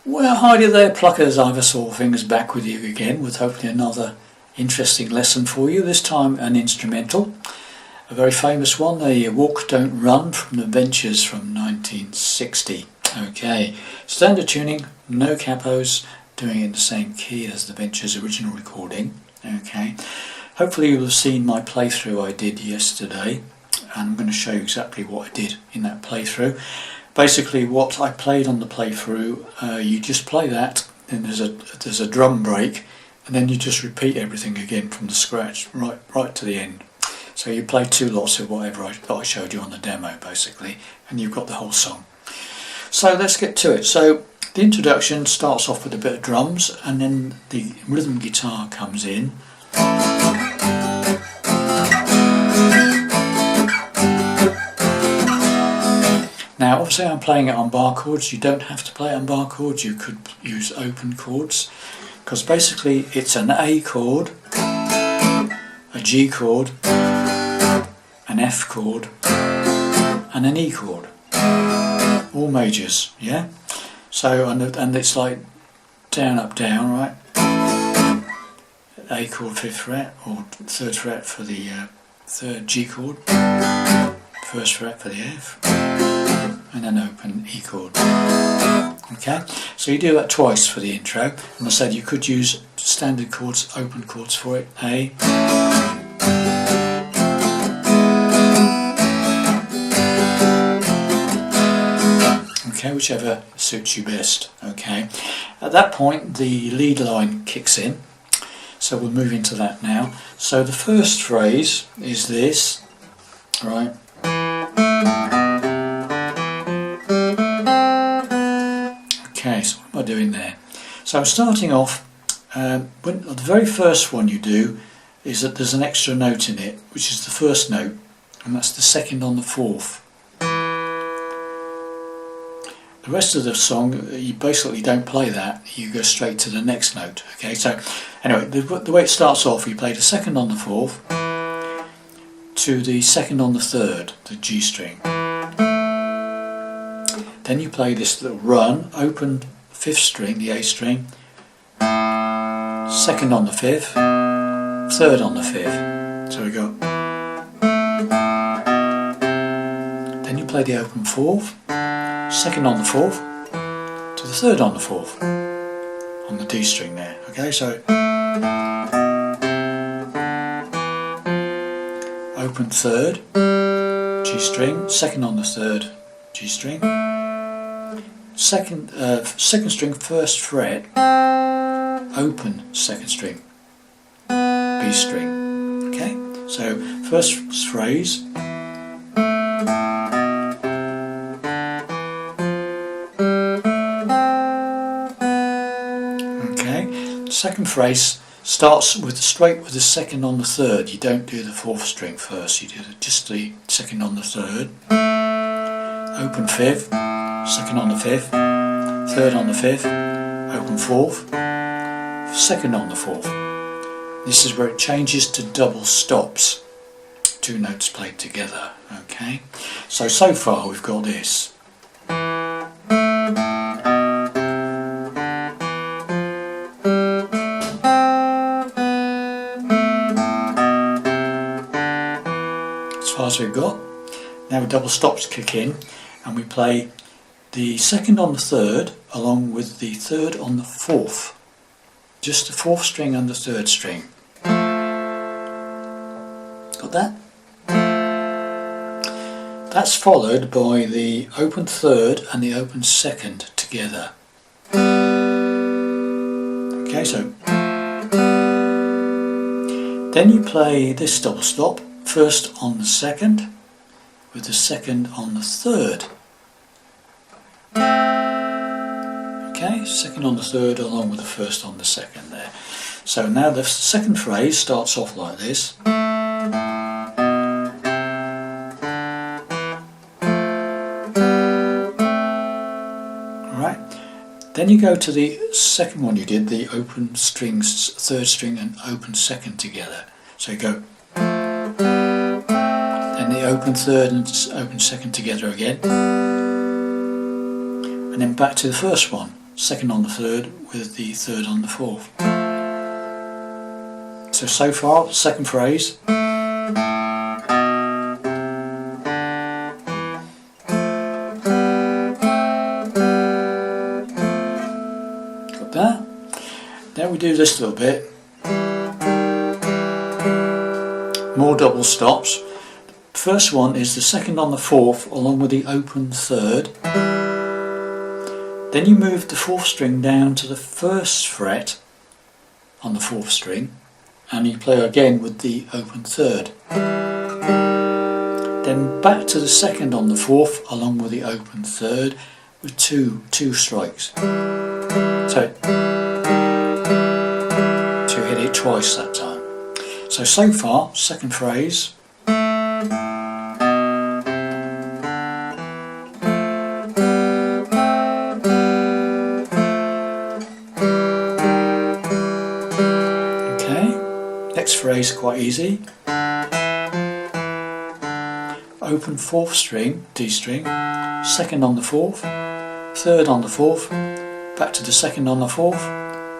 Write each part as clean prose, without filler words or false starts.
Well, hi there, pluckers. Ivor Sawfingers back with you again with hopefully another interesting lesson for you. This time an instrumental, a very famous one, the Walk Don't Run from the Ventures from 1960. Okay, standard tuning, no capos, doing it in the same key as the Ventures original recording. Okay, hopefully you'll have seen my playthrough I did yesterday, and I'm going to show you exactly what I did in that playthrough. Basically what I played on the playthrough, you just play that, and there's a drum break, and then you just repeat everything again from the scratch right to the end. So you play two lots of whatever I showed you on the demo basically, and you've got the whole song. So let's get to it. So the introduction starts off with a bit of drums, and then the rhythm guitar comes in. Now obviously I'm playing it on bar chords. You don't have to play it on bar chords, you could use open chords, because basically it's an A chord, a G chord, an F chord and an E chord, all majors, yeah? So and it's like down up down, right? A chord 5th fret or 3rd fret for the 3rd G chord, 1st fret for the F, and an open E chord. Okay, so you do that twice for the intro, and I said you could use standard chords, open chords for it. A, okay, whichever suits you best. Okay, at that point the lead line kicks in, so we'll move into that now. So the first phrase is this, right? Okay, so what am I doing there? So I'm starting off, the very first one you do is that there's an extra note in it, which is the first note, and that's the 2nd on the 4th. The rest of the song, you basically don't play that, you go straight to the next note. Okay, so anyway, the way it starts off, you play the 2nd on the 4th to the 2nd on the 3rd, the G string. Then you play this little run, open 5th string, the A string, 2nd on the 5th, 3rd on the 5th. So we go. Then you play the open 4th, 2nd on the 4th to the 3rd on the 4th on the D string there. Okay, so open 3rd, G string, 2nd on the 3rd, G string, 2nd string 1st fret, open 2nd string, B string. Okay, so first phrase. Okay, second phrase starts straight with the 2nd on the 3rd. You don't do the 4th string first, you do just the 2nd on the 3rd, open 5th, 2nd on the 5th, 3rd on the 5th, open 4th, 2nd on the 4th. This is where it changes to double stops, 2 notes played together. Okay, so far we've got this. As far as we've got. Now double stops kick in, and we play the 2nd on the 3rd along with the 3rd on the 4th. Just the 4th string and the 3rd string. Got that? That's followed by the open 3rd and the open 2nd together. Okay, so then you play this double stop, 1st on the 2nd with the 2nd on the 3rd. Okay, 2nd on the 3rd along with the 1st on the 2nd there. So now the second phrase starts off like this. Alright, then you go to the second one you did, the open strings, 3rd string and open 2nd together. So you go, then the open 3rd and open 2nd together again, and then back to the first one. second on the third with the third on the fourth. So far, second phrase. Got that? Now we do this little bit. More double stops. First one is the second on the fourth along with the open third. Then you move the fourth string down to the first fret on the fourth string and you play again with the open third. Then back to the second on the fourth along with the open third with two strikes. So to hit it twice that time. So far, second phrase. Next phrase quite easy. Open fourth string, D string, second on the fourth, third on the fourth, back to the second on the fourth,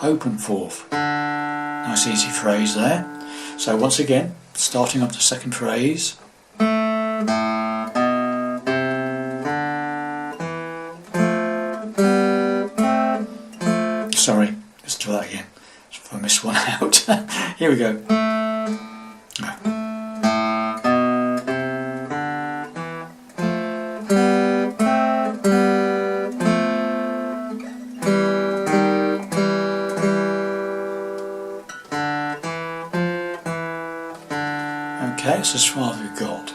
open fourth. Nice easy phrase there. So once again, starting up the second phrase. Sorry, let's try that again. If I missed one out. Here we go. Okay, so as far as we've got.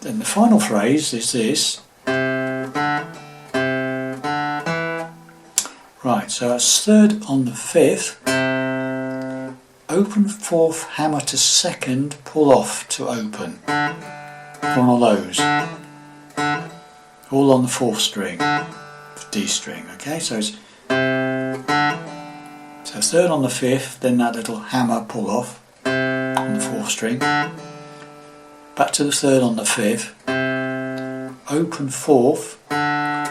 Then the final phrase is this. Right, so that's third on the fifth, open fourth, hammer to second, pull off to open. One of those. All on the fourth string, D string, okay, so it's third on the fifth, then that little hammer pull off on the fourth string, back to the third on the fifth, open fourth,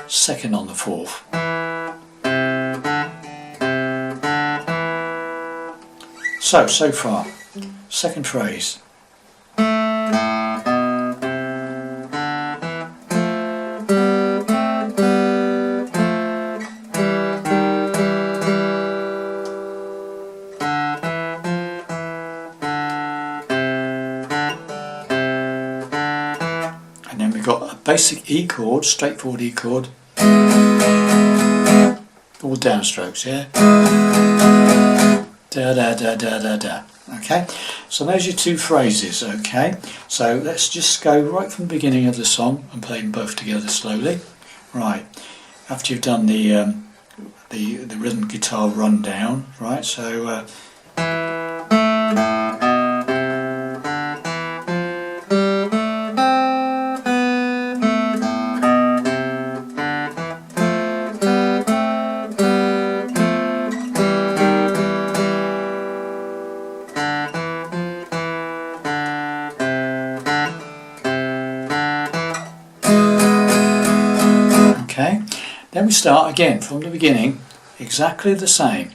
second on the fourth. So far, second phrase. And then we've got a basic E chord, straightforward E chord, all downstrokes, yeah? Da da da da da da. Okay, so those are your two phrases. Okay, so let's just go right from the beginning of the song and play them both together slowly. Right, after you've done the rhythm guitar rundown. Right, so. Then we start again from the beginning, exactly the same.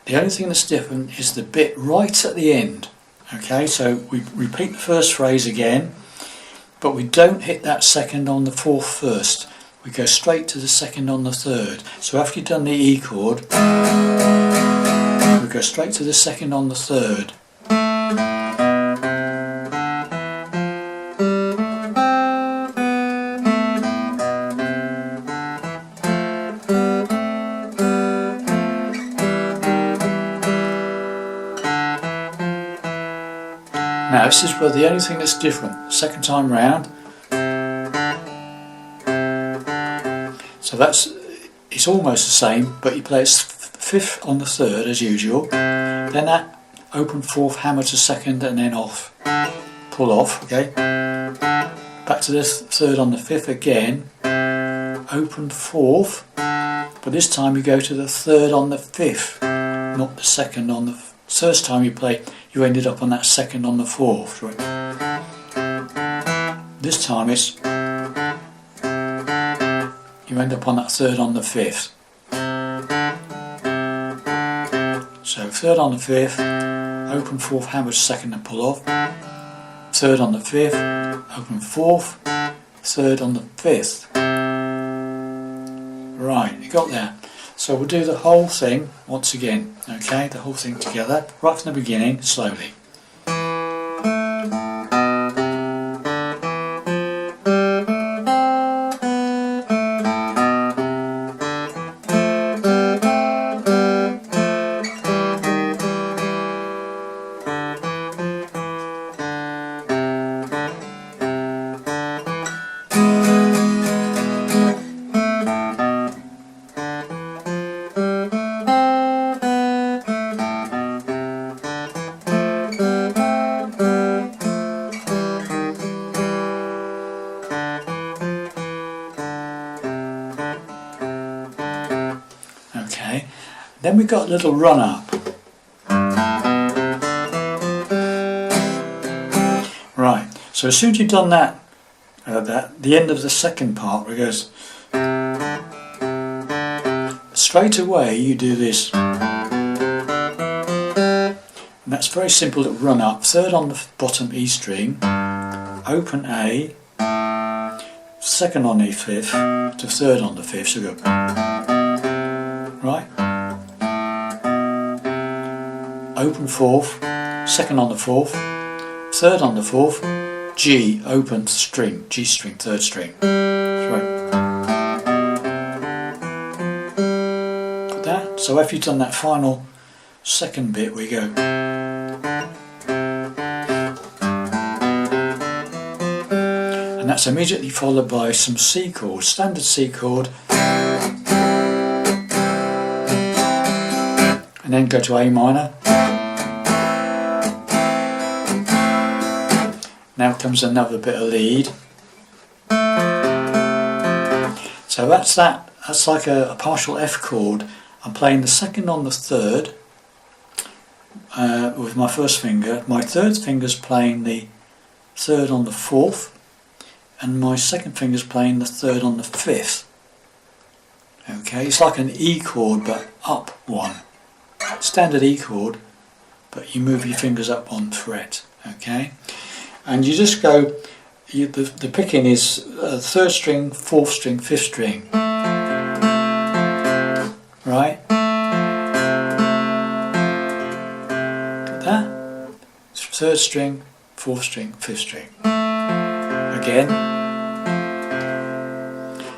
The only thing that's different is the bit right at the end. Okay, so we repeat the first phrase again, but we don't hit that second on the fourth first. We go straight to the second on the third. So after you've done the E chord, we go straight to the second on the third. Now this is where the only thing that's different, second time round. So it's almost the same, but you play it fifth on the third as usual. Then that open fourth, hammer to second, and then off, pull off. Okay. Back to this third on the fifth again. Open fourth, but this time you go to the third on the fifth, not the second on the. First time you play, you ended up on that second on the fourth, right? This time you end up on that third on the fifth. So third on the fifth, open fourth, hammered second and pull off, third on the fifth, open fourth, third on the fifth. Right, you got there. So we'll do the whole thing once again, okay, the whole thing together, right from the beginning, slowly. Okay, then we've got a little run up. Right, so as soon as you've done that, the end of the second part where it goes, straight away you do this. And that's very simple little run up, third on the bottom E string, open A, second on the fifth to third on the fifth, so go. Right, open fourth, second on the fourth, third on the fourth, G, open string, G string, third string. Right. Got that? So after you've done that final second bit, we go. And that's immediately followed by some C chords, standard C chord. And then go to A minor. Now comes another bit of lead. So that's that. That's like a partial F chord. I'm playing the second on the third with my first finger. My third finger's playing the third on the fourth, and my second finger's playing the third on the fifth. Okay, it's like an E chord but up one. Standard E chord, but you move your fingers up one fret, okay? And you just go, the picking is third string, fourth string, fifth string, right? Got that? Third string, fourth string, fifth string. Again.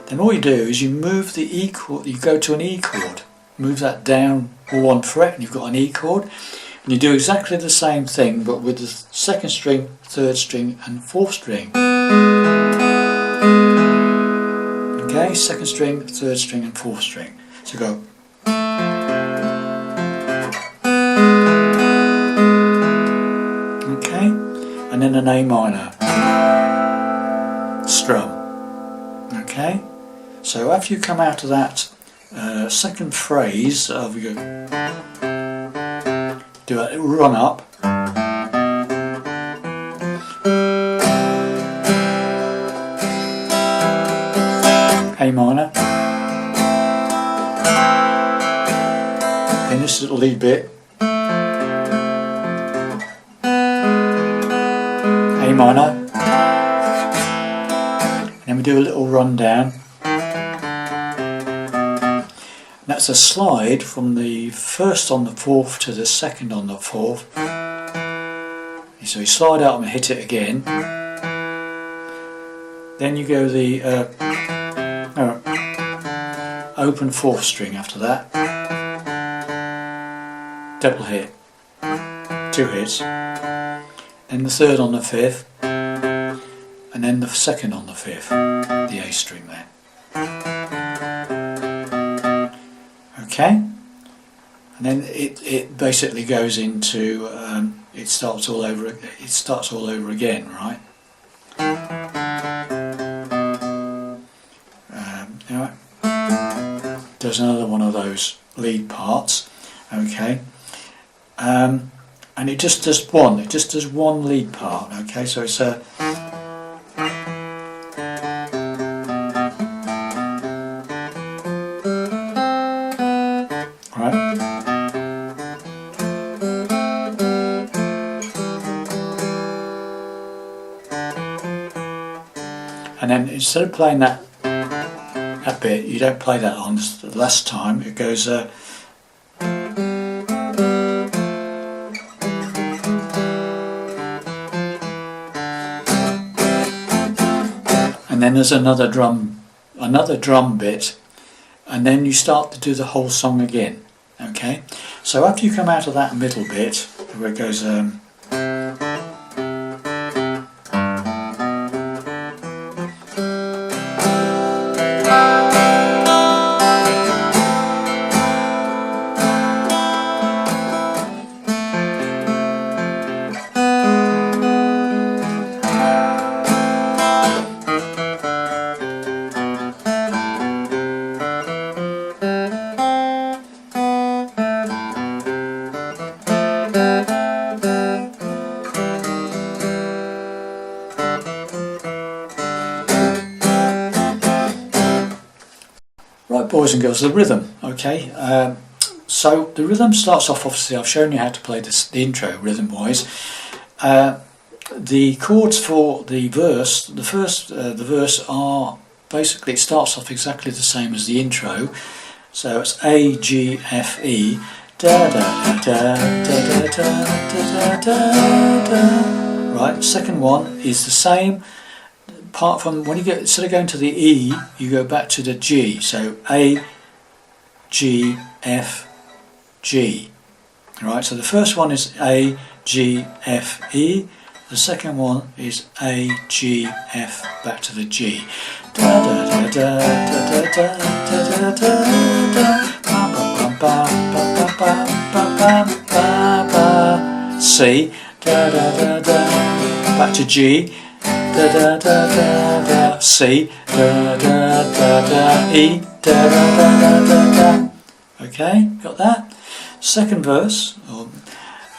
Then all you do is you move the E chord, you go to an E chord. Move that down one fret and you've got an E chord, and you do exactly the same thing but with the second string, third string and fourth string. Okay, second string, third string and fourth string. So go. Okay, and then an A minor strum. Okay, so after you come out of that second phrase, we go, do a little run up, A minor, then this little lead bit, A minor, and then we do a little run down. That's a slide from the first on the fourth to the second on the fourth. So you slide out and hit it again. Then you go the open fourth string after that. Double hit. 2 hits. Then the third on the fifth. And then the second on the fifth. The A string there. Okay, and then it basically goes into it starts all over again, right? There's another one of those lead parts, okay, and it just does one lead part, okay, so it's a and then instead of playing that bit, you don't play that on the last time. It goes and then there's another drum bit, and then you start to do the whole song again. Okay, so after you come out of that middle bit where it goes right, boys and girls, the rhythm. Okay, so the rhythm starts off, obviously I've shown you how to play the intro rhythm wise. The chords for the verse, the verse are basically, it starts off exactly the same as the intro. So it's A, G, F, E, da da da da da da da da da. Right, second one is the same. Apart from when you get, instead of going to the E, you go back to the G. So A, G, F, G. Right, so the first one is A, G, F, E. The second one is A, G, F, back to the G. Da da da da da da da da da da. C. Da da da da. Back to G. Da da da da da. C. Da da da da. E. Da da da da da. Okay, got that? Second verse, or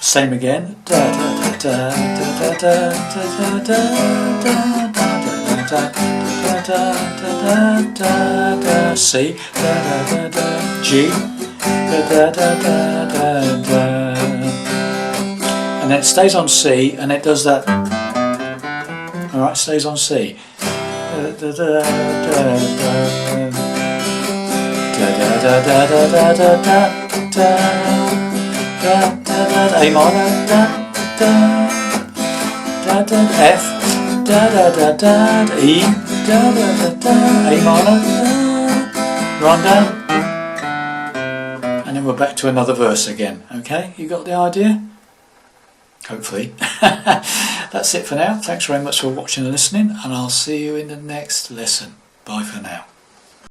same again. Da da da da da da da da da da da da da da. C. Da da da da. G. Da da da da da da. And then it stays on C, and it does that. All right, stays on C. Da da da da da. Da da da da da da da da. Da da da. A minor. Da da da da. F. Da da da da. E. Da da da da. A minor. Run down. And then we're back to another verse again. Okay, you got the idea? Hopefully. That's it for now. Thanks very much for watching and listening, and I'll see you in the next lesson. Bye for now.